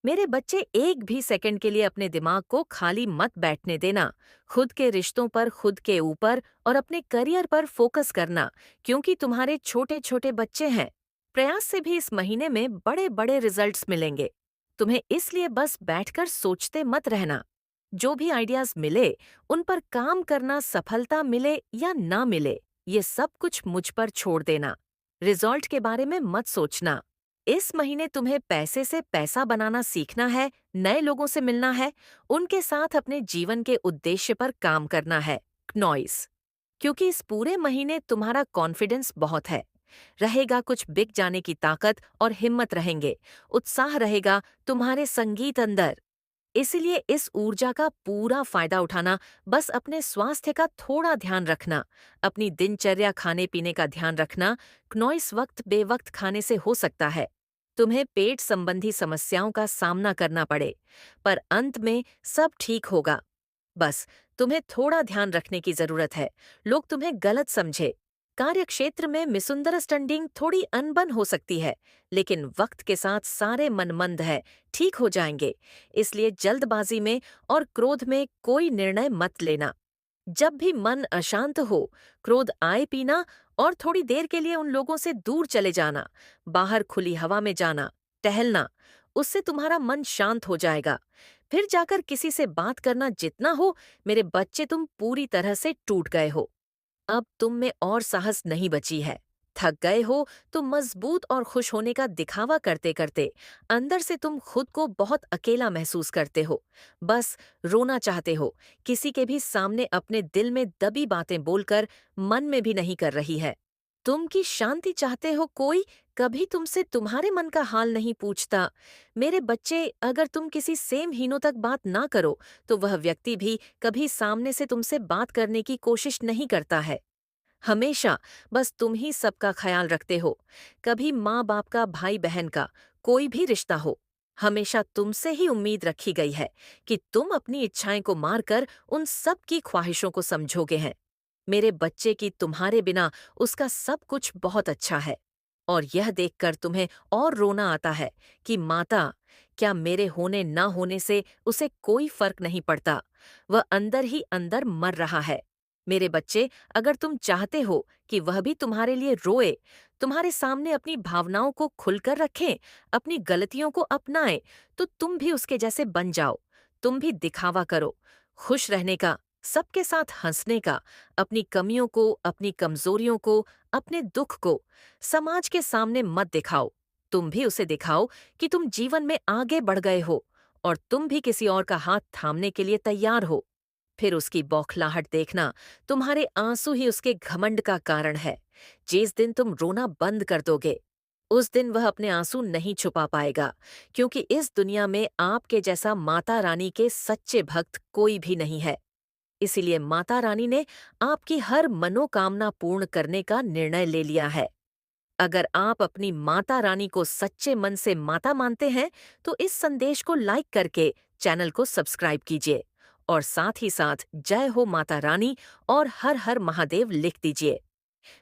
मेरे बच्चे, एक भी सेकंड के लिए अपने दिमाग को खाली मत बैठने देना। खुद के रिश्तों पर, खुद के ऊपर और अपने करियर पर फोकस करना, क्योंकि तुम्हारे छोटे छोटे बच्चे हैं। प्रयास से भी इस महीने में बड़े बड़े रिजल्ट्स मिलेंगे। तुम्हें इसलिए बस बैठकर सोचते मत रहना। जो भी आइडियाज मिले उन पर काम करना, सफलता मिले या ना मिले, ये सब कुछ मुझ पर छोड़ देना। रिजल्ट के बारे में मत सोचना। इस महीने तुम्हें पैसे से पैसा बनाना सीखना है, नए लोगों से मिलना है, उनके साथ अपने जीवन के उद्देश्य पर काम करना है। नॉइस, क्योंकि इस पूरे महीने तुम्हारा कॉन्फिडेंस बहुत है। रहेगा कुछ बिक जाने की ताकत और हिम्मत रहेंगे, उत्साह रहेगा तुम्हारे संगीत अंदर। इसीलिए इस ऊर्जा का पूरा फायदा उठाना, बस अपने स्वास्थ्य का थोड़ा ध्यान रखना, अपनी दिनचर्या, खाने पीने का ध्यान रखना। नॉइस, वक्त बेवक्त खाने से हो सकता है तुम्हें पेट संबंधी समस्याओं का सामना करना पड़े, पर अंत में सब ठीक होगा। बस तुम्हें थोड़ा ध्यान रखने की जरूरत है। लोग तुम्हें गलत समझे। कार्यक्षेत्र में मिसअंडरस्टैंडिंग, थोड़ी अनबन हो सकती है, लेकिन वक्त के साथ सारे मनमंद है, ठीक हो जाएंगे। इसलिए जल्दबाजी में और क्रोध में कोई निर्णय मत लेना। जब भी मन अशांत हो, क्रोध आए, पीना और थोड़ी देर के लिए उन लोगों से दूर चले जाना, बाहर खुली हवा में जाना, टहलना, उससे तुम्हारा मन शांत हो जाएगा। फिर जाकर किसी से बात करना जितना हो। मेरे बच्चे, तुम पूरी तरह से टूट गए हो। अब तुम में और साहस नहीं बची है। थक गए हो तो मजबूत और खुश होने का दिखावा करते करते अंदर से तुम खुद को बहुत अकेला महसूस करते हो। बस रोना चाहते हो। किसी के भी सामने अपने दिल में दबी बातें बोलकर मन में भी नहीं कर रही है। तुम की शांति चाहते हो, कोई कभी तुमसे तुम्हारे मन का हाल नहीं पूछता। मेरे बच्चे, अगर तुम किसी सेम हीनों तक बात ना करो तो वह व्यक्ति भी कभी सामने से तुमसे बात करने की कोशिश नहीं करता है। हमेशा बस तुम ही सबका ख्याल रखते हो। कभी माँ बाप का, भाई बहन का, कोई भी रिश्ता हो, हमेशा तुमसे ही उम्मीद रखी गई है कि तुम अपनी इच्छाएं को मारकर उन सब की ख्वाहिशों को समझोगे हैं। मेरे बच्चे की तुम्हारे बिना उसका सब कुछ बहुत अच्छा है, और यह देखकर तुम्हें और रोना आता है कि माता, क्या मेरे होने ना होने से उसे कोई फर्क नहीं पड़ता। वह अंदर ही अंदर मर रहा है। मेरे बच्चे, अगर तुम चाहते हो कि वह भी तुम्हारे लिए रोए, तुम्हारे सामने अपनी भावनाओं को खुलकर रखें, अपनी गलतियों को अपनाएं, तो तुम भी उसके जैसे बन जाओ। तुम भी दिखावा करो, खुश रहने का, सबके साथ हंसने का, अपनी कमियों को, अपनी कमजोरियों को, अपने दुख को समाज के सामने मत दिखाओ। तुम भी उसे दिखाओ कि तुम जीवन में आगे बढ़ गए हो और तुम भी किसी और का हाथ थामने के लिए तैयार हो। फिर उसकी बौखलाहट देखना, तुम्हारे आंसू ही उसके घमंड का कारण है। जिस दिन तुम रोना बंद कर दोगे, उस दिन वह अपने आंसू नहीं छुपा पाएगा, क्योंकि इस दुनिया में आपके जैसा माता रानी के सच्चे भक्त कोई भी नहीं है। इसीलिए माता रानी ने आपकी हर मनोकामना पूर्ण करने का निर्णय ले लिया है। अगर आप अपनी माता रानी को सच्चे मन से माता मानते हैं, तो इस संदेश को लाइक करके चैनल को सब्सक्राइब कीजिए और साथ ही साथ जय हो माता रानी और हर हर महादेव लिख दीजिए।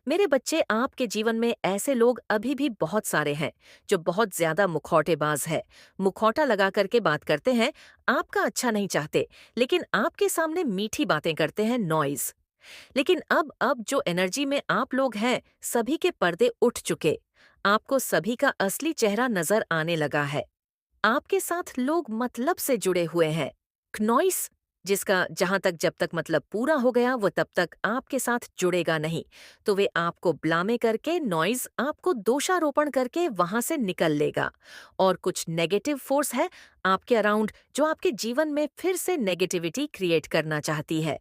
मेरे बच्चे, आपके जीवन में ऐसे लोग अभी भी बहुत सारे हैं जो बहुत ज्यादा मुखौटेबाज है, मुखौटा लगा करके बात करते हैं, आपका अच्छा नहीं चाहते, लेकिन आपके सामने मीठी बातें करते हैं, नॉइज। लेकिन अब जो एनर्जी में आप लोग हैं, सभी के पर्दे उठ चुके। आपको सभी का असली चेहरा नजर आने लगा है। आपके साथ लोग मतलब से जुड़े हुए हैं। क्नॉइस, जिसका जहां तक जब तक मतलब पूरा हो गया वो तब तक आपके साथ जुड़ेगा नहीं, तो वे आपको ब्लामे करके, नॉइज आपको दोषारोपण करके वहां से निकल लेगा। और कुछ नेगेटिव फोर्स है आपके अराउंड जो आपके जीवन में फिर से नेगेटिविटी क्रिएट करना चाहती है।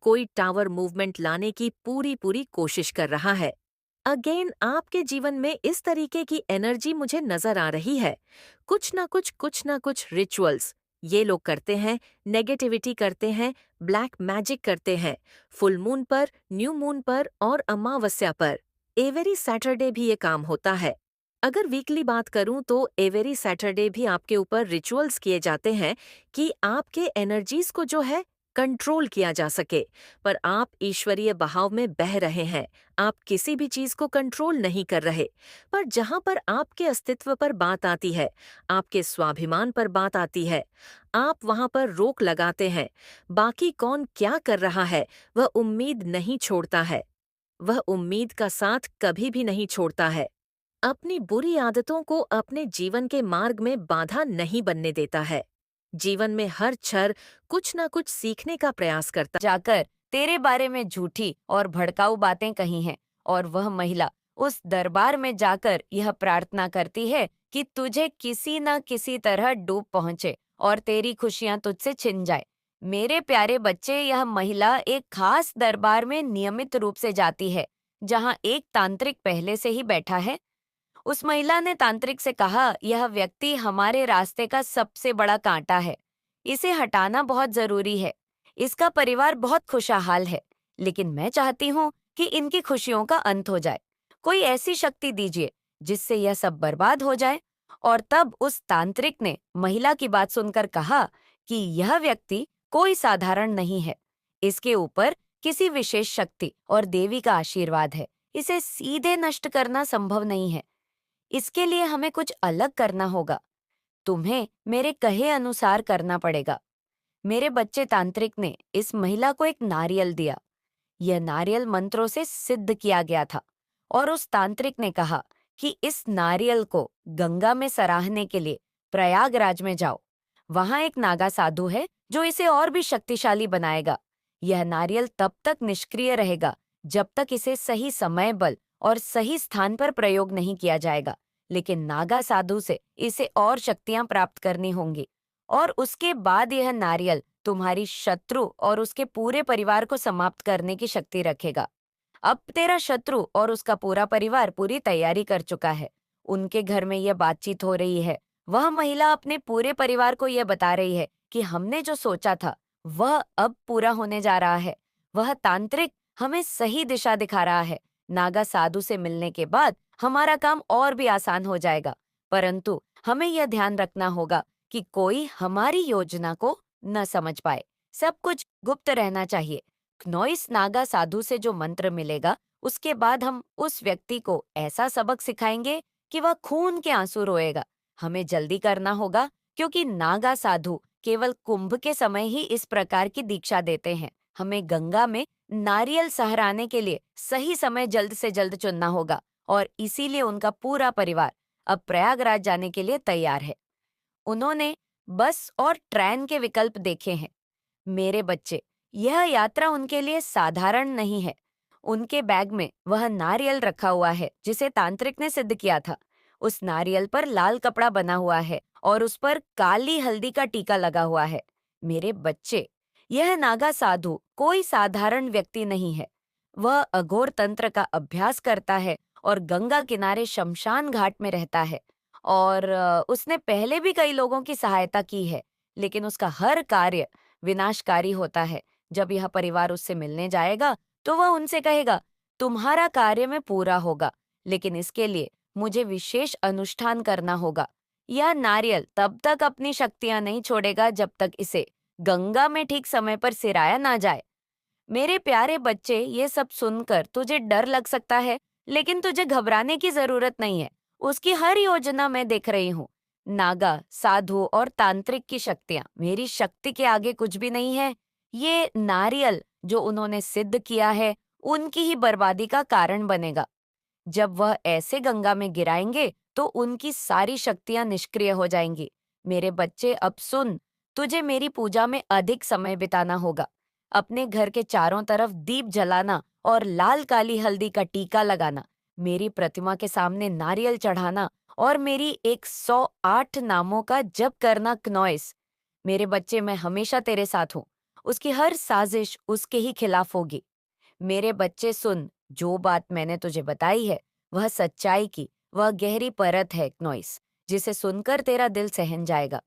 कोई टावर मूवमेंट लाने की पूरी पूरी कोशिश कर रहा है। अगेन आपके जीवन में इस तरीके की एनर्जी मुझे नजर आ रही है। कुछ ना कुछ रिचुअल्स ये लोग करते हैं, नेगेटिविटी करते हैं, ब्लैक मैजिक करते हैं, फुल मून पर, न्यू मून पर और अमावस्या पर। एवरी सैटरडे भी ये काम होता है। अगर वीकली बात करूं तो एवरी सैटरडे भी आपके ऊपर रिचुअल्स किए जाते हैं कि आपके एनर्जीज को जो है कंट्रोल किया जा सके। पर आप ईश्वरीय बहाव में बह रहे हैं, आप किसी भी चीज को कंट्रोल नहीं कर रहे। पर जहां पर आपके अस्तित्व पर बात आती है, आपके स्वाभिमान पर बात आती है, आप वहां पर रोक लगाते हैं। बाकी कौन क्या कर रहा है, वह उम्मीद नहीं छोड़ता है। वह उम्मीद का साथ कभी भी नहीं छोड़ता है। अपनी बुरी आदतों को अपने जीवन के मार्ग में बाधा नहीं बनने देता है। जीवन में हर क्षण कुछ न कुछ सीखने का प्रयास करता जाकर तेरे बारे में झूठी और भड़काऊ बातें कही हैं, और वह महिला उस दरबार में जाकर यह प्रार्थना करती है कि तुझे किसी न किसी तरह डूब पहुंचे और तेरी खुशियां तुझसे छिन जाए। मेरे प्यारे बच्चे, यह महिला एक खास दरबार में नियमित रूप से जाती है, जहां एक तांत्रिक पहले से ही बैठा है। उस महिला ने तांत्रिक से कहा, यह व्यक्ति हमारे रास्ते का सबसे बड़ा कांटा है, इसे हटाना बहुत जरूरी है। इसका परिवार बहुत खुशहाल है, लेकिन मैं चाहती हूँ कि इनकी खुशियों का अंत हो जाए। कोई ऐसी शक्ति दीजिए जिससे यह सब बर्बाद हो जाए। और तब उस तांत्रिक ने महिला की बात सुनकर कहा कि यह व्यक्ति कोई साधारण नहीं है, इसके ऊपर किसी विशेष शक्ति और देवी का आशीर्वाद है। इसे सीधे नष्ट करना संभव नहीं है। इसके लिए हमें कुछ अलग करना होगा। तुम्हें मेरे कहे अनुसार करना पड़ेगा। मेरे बच्चे, तांत्रिक ने इस महिला को एक नारियल दिया। यह नारियल मंत्रों से सिद्ध किया गया था, और उस तांत्रिक ने कहा कि इस नारियल को गंगा में सराहने के लिए प्रयागराज में जाओ। वहां एक नागा साधु है जो इसे और भी शक्तिशाली बनाएगा। यह नारियल तब तक निष्क्रिय रहेगा जब तक इसे सही समय, बल और सही स्थान पर प्रयोग नहीं किया जाएगा। लेकिन नागा साधु से इसे और शक्तियां प्राप्त करनी होंगी, और उसके बाद यह नारियल तुम्हारी शत्रु और उसके पूरे परिवार को समाप्त करने की शक्ति रखेगा। अब तेरा शत्रु और उसका पूरा परिवार पूरी तैयारी कर चुका है। उनके घर में यह बातचीत हो रही है। वह महिला अपने पूरे परिवार को यह बता रही है कि हमने जो सोचा था वह अब पूरा होने जा रहा है। वह तांत्रिक हमें सही दिशा दिखा रहा है। नागा साधु से मिलने के बाद हमारा काम और भी आसान हो जाएगा, परंतु हमें यह ध्यान रखना होगा कि कोई हमारी योजना को न समझ पाए। सब कुछ गुप्त रहना चाहिए। नॉइस नागा साधु से जो मंत्र मिलेगा, उसके बाद हम उस व्यक्ति को ऐसा सबक सिखाएंगे कि वह खून के आंसू रोएगा। हमें जल्दी करना होगा, क्योंकि नागा साधु केवल कुंभ के समय ही इस प्रकार की दीक्षा देते हैं। हमें गंगा में नारियल सहराने के लिए सही समय जल्द से जल्द चुनना होगा, और इसीलिए उनका पूरा परिवार अब प्रयागराज जाने के लिए तैयार है। उन्होंने बस और ट्रेन के विकल्प देखे हैं। मेरे बच्चे, यह यात्रा उनके लिए साधारण नहीं है। उनके बैग में वह नारियल रखा हुआ है जिसे तांत्रिक ने सिद्ध किया था। उस नारियल पर लाल कपड़ा बना हुआ है और उस पर काली हल्दी का टीका लगा हुआ है। मेरे बच्चे, यह नागा साधु कोई साधारण व्यक्ति नहीं है। वह अघोर तंत्र का अभ्यास करता है और गंगा किनारे शमशान घाट में रहता है। और उसने पहले भी कई लोगों की सहायता की है, लेकिन उसका हर कार्य विनाशकारी होता है। जब यह परिवार उससे मिलने जाएगा तो वह उनसे कहेगा, तुम्हारा कार्य में पूरा होगा, लेकिन इसके लिए मुझे विशेष अनुष्ठान करना होगा। यह नारियल तब तक अपनी शक्तियां नहीं छोड़ेगा जब तक इसे गंगा में ठीक समय पर सिराया ना जाए। मेरे प्यारे बच्चे, ये सब सुनकर तुझे डर लग सकता है, लेकिन तुझे घबराने की जरूरत नहीं है। उसकी हर योजना मैं देख रही हूँ। नागा, साधु और तांत्रिक की शक्तियां मेरी शक्ति के आगे कुछ भी नहीं है। ये नारियल जो उन्होंने सिद्ध किया है, उनकी ही बर्बादी का कारण बनेगा। जब वह ऐसे गंगा में गिराएंगे तो उनकी सारी शक्तियां निष्क्रिय हो जाएंगी। मेरे बच्चे, अब सुन, तुझे मेरी पूजा में अधिक समय बिताना होगा। अपने घर के चारों तरफ दीप जलाना और लाल काली हल्दी का टीका लगाना, मेरी प्रतिमा के सामने नारियल चढ़ाना और मेरी 108 नामों का जप करना क्नॉइस। मेरे बच्चे, मैं हमेशा तेरे साथ हूँ। उसकी हर साजिश उसके ही खिलाफ होगी। मेरे बच्चे सुन, जो बात मैंने तुझे बताई है वह सच्चाई की, वह गहरी परत है क्नॉइस, जिसे सुनकर तेरा दिल सहम जाएगा।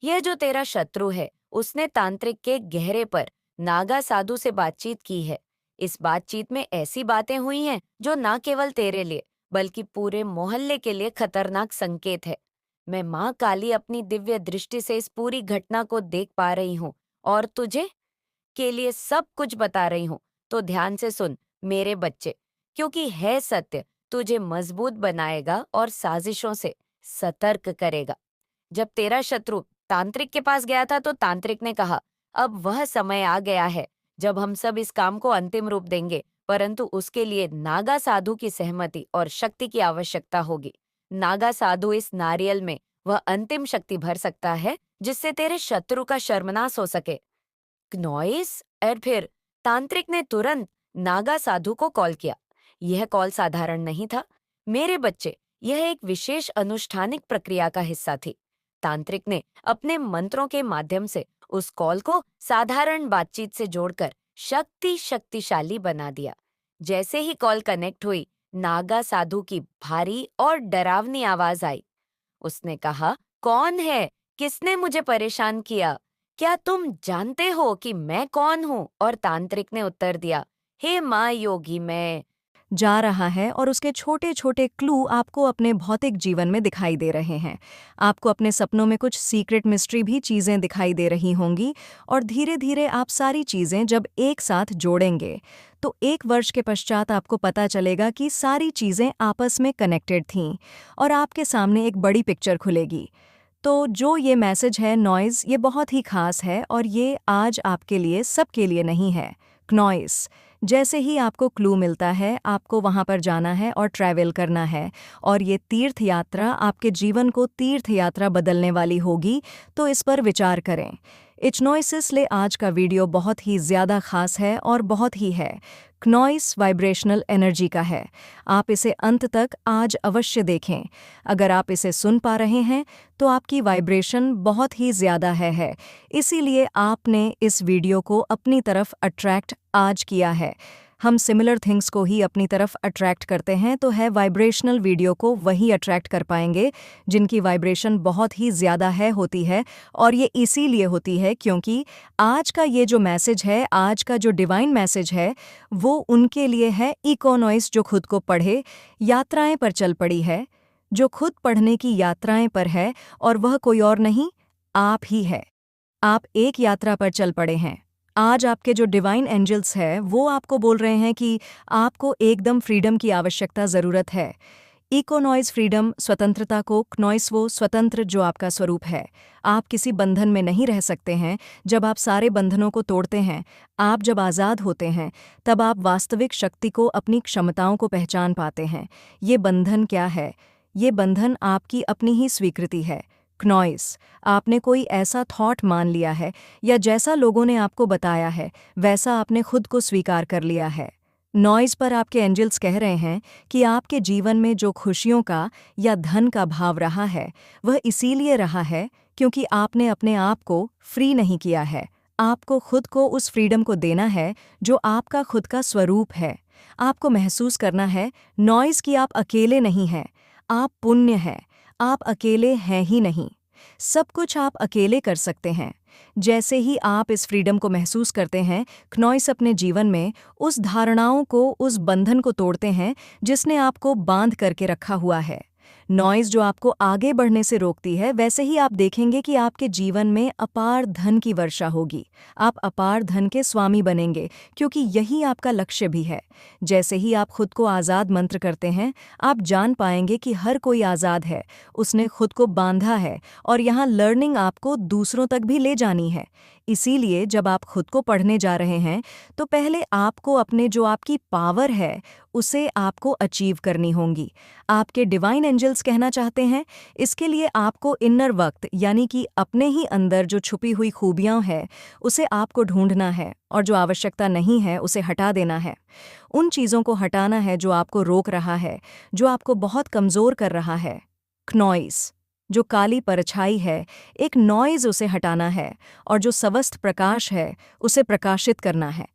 यह जो तेरा शत्रु है, उसने तांत्रिक के गहरे पर नागा साधु से बातचीत की है। इस बातचीत में ऐसी बातें हुई हैं जो न केवल तेरे लिए बल्कि पूरे मोहल्ले के लिए खतरनाक संकेत है। मैं माँ काली अपनी दिव्य दृष्टि से इस पूरी घटना को देख पा रही हूँ और तुझे के लिए सब कुछ बता रही हूँ। तो ध्यान से सुन मेरे बच्चे, क्योंकि है सत्य तुझे मजबूत बनाएगा और साजिशों से सतर्क करेगा। जब तेरा शत्रु तांत्रिक के पास गया था तो तांत्रिक ने कहा, अब वह समय आ गया है जब हम सब इस काम को अंतिम रूप देंगे, परंतु उसके लिए नागा साधु की सहमति और शक्ति की आवश्यकता होगी। नागा साधु इस नारियल में वह अंतिम शक्ति भर सकता है जिससे तेरे शत्रु का सर्वनाश हो सके। नॉइस। और फिर तांत्रिक ने तुरंत नागा साधु को कॉल किया। यह कॉल साधारण नहीं था मेरे बच्चे, यह एक विशेष अनुष्ठानिक प्रक्रिया का हिस्सा थी। तांत्रिक ने अपने मंत्रों के माध्यम से उस कॉल को साधारण बातचीत से जोड़कर शक्तिशाली बना दिया। जैसे ही कॉल कनेक्ट हुई, नागा साधु की भारी और डरावनी आवाज आई। उसने कहा, कौन है? किसने मुझे परेशान किया? क्या तुम जानते हो कि मैं कौन हूँ? और तांत्रिक ने उत्तर दिया, हे माँ योगी, मैं जा रहा है और उसके छोटे छोटे क्लू आपको अपने भौतिक जीवन में दिखाई दे रहे हैं। आपको अपने सपनों में कुछ सीक्रेट मिस्ट्री भी चीज़ें दिखाई दे रही होंगी और धीरे धीरे आप सारी चीज़ें जब एक साथ जोड़ेंगे तो 1 वर्ष के पश्चात आपको पता चलेगा कि सारी चीज़ें आपस में कनेक्टेड थीं और आपके सामने एक बड़ी पिक्चर खुलेगी। तो जो ये मैसेज है नॉइज़, ये बहुत ही खास है और ये आज आपके लिए सबके लिए नहीं है। नॉइज़, जैसे ही आपको क्लू मिलता है आपको वहाँ पर जाना है और ट्रैवल करना है और ये तीर्थ यात्रा आपके जीवन को तीर्थ यात्रा बदलने वाली होगी, तो इस पर विचार करें। इचनॉइसिस ले आज का वीडियो बहुत ही ज़्यादा खास है और बहुत ही है क्नॉइस वाइब्रेशनल एनर्जी का है। आप इसे अंत तक आज अवश्य देखें। अगर आप इसे सुन पा रहे हैं तो आपकी वाइब्रेशन बहुत ही ज़्यादा है, इसीलिए आपने इस वीडियो को अपनी तरफ अट्रैक्ट आज किया है। हम सिमिलर थिंग्स को ही अपनी तरफ अट्रैक्ट करते हैं, तो है वाइब्रेशनल वीडियो को वही अट्रैक्ट कर पाएंगे जिनकी वाइब्रेशन बहुत ही ज़्यादा होती है। और ये इसीलिए होती है क्योंकि आज का ये जो मैसेज है, आज का जो डिवाइन मैसेज है, वो उनके लिए है इकोनॉइस जो खुद को पढ़े, यात्राएं पर चल पड़ी है, जो खुद पढ़ने की यात्राएं पर है, और वह कोई और नहीं, आप ही है। आप एक यात्रा पर चल पड़े हैं। आज आपके जो डिवाइन एंजल्स हैं वो आपको बोल रहे हैं कि आपको एकदम फ्रीडम की आवश्यकता ज़रूरत है। इकोनॉइस फ्रीडम, स्वतंत्रता को, क्नॉइस वो स्वतंत्र जो आपका स्वरूप है। आप किसी बंधन में नहीं रह सकते हैं। जब आप सारे बंधनों को तोड़ते हैं, आप जब आज़ाद होते हैं, तब आप वास्तविक शक्ति को, अपनी क्षमताओं को पहचान पाते हैं। ये बंधन क्या है? ये बंधन आपकी अपनी ही स्वीकृति है। क्नॉइस, आपने कोई ऐसा थॉट मान लिया है या जैसा लोगों ने आपको बताया है वैसा आपने खुद को स्वीकार कर लिया है। नॉइज़ पर आपके एंजल्स कह रहे हैं कि आपके जीवन में जो खुशियों का या धन का भाव रहा है, वह इसीलिए रहा है क्योंकि आपने अपने आप को फ्री नहीं किया है। आपको खुद को उस फ्रीडम को देना है जो आपका खुद का स्वरूप है। आपको महसूस करना है नॉइज़ कि आप अकेले नहीं हैं, आप पुण्य हैं, आप अकेले हैं ही नहीं। सब कुछ आप अकेले कर सकते हैं। जैसे ही आप इस फ्रीडम को महसूस करते हैं, क्नॉइस अपने जीवन में उस धारणाओं को, उस बंधन को तोड़ते हैं जिसने आपको बांध करके रखा हुआ है। नॉइज़ जो आपको आगे बढ़ने से रोकती है, वैसे ही आप देखेंगे कि आपके जीवन में अपार धन की वर्षा होगी। आप अपार धन के स्वामी बनेंगे क्योंकि यही आपका लक्ष्य भी है। जैसे ही आप खुद को आज़ाद मंत्र करते हैं, आप जान पाएंगे कि हर कोई आज़ाद है, उसने खुद को बांधा है और यहाँ लर्निंग आपको दूसरों तक भी ले जानी है। इसीलिए जब आप खुद को पढ़ने जा रहे हैं, तो पहले आपको अपने जो आपकी पावर है, उसे आपको अचीव करनी होंगी। आपके डिवाइन एंजल्स कहना चाहते हैं, इसके लिए आपको इनर वक्त यानी कि अपने ही अंदर जो छुपी हुई खूबियां हैं, उसे आपको ढूंढना है और जो आवश्यकता नहीं है उसे हटा देना है। उन चीज़ों को हटाना है जो आपको रोक रहा है, जो आपको बहुत कमज़ोर कर रहा है। क्नॉइस जो काली परछाई है, एक नॉइज़ उसे हटाना है और जो स्वस्थ प्रकाश है उसे प्रकाशित करना है।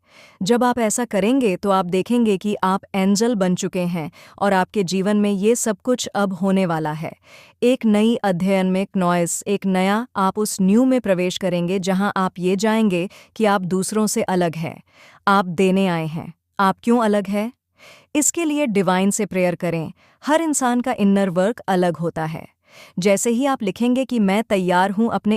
जब आप ऐसा करेंगे तो आप देखेंगे कि आप एंजल बन चुके हैं और आपके जीवन में ये सब कुछ अब होने वाला है। एक नई अध्ययन में क्नॉइस, एक नया आप उस न्यू में प्रवेश करेंगे जहां आप ये जाएंगे कि आप दूसरों से अलग हैं। आप देने आए हैं। आप क्यों अलग हैं? इसके लिए डिवाइन से प्रेयर करें। हर इंसान का इनर वर्क अलग होता है। जैसे ही आप लिखेंगे कि मैं तैयार हूं अपने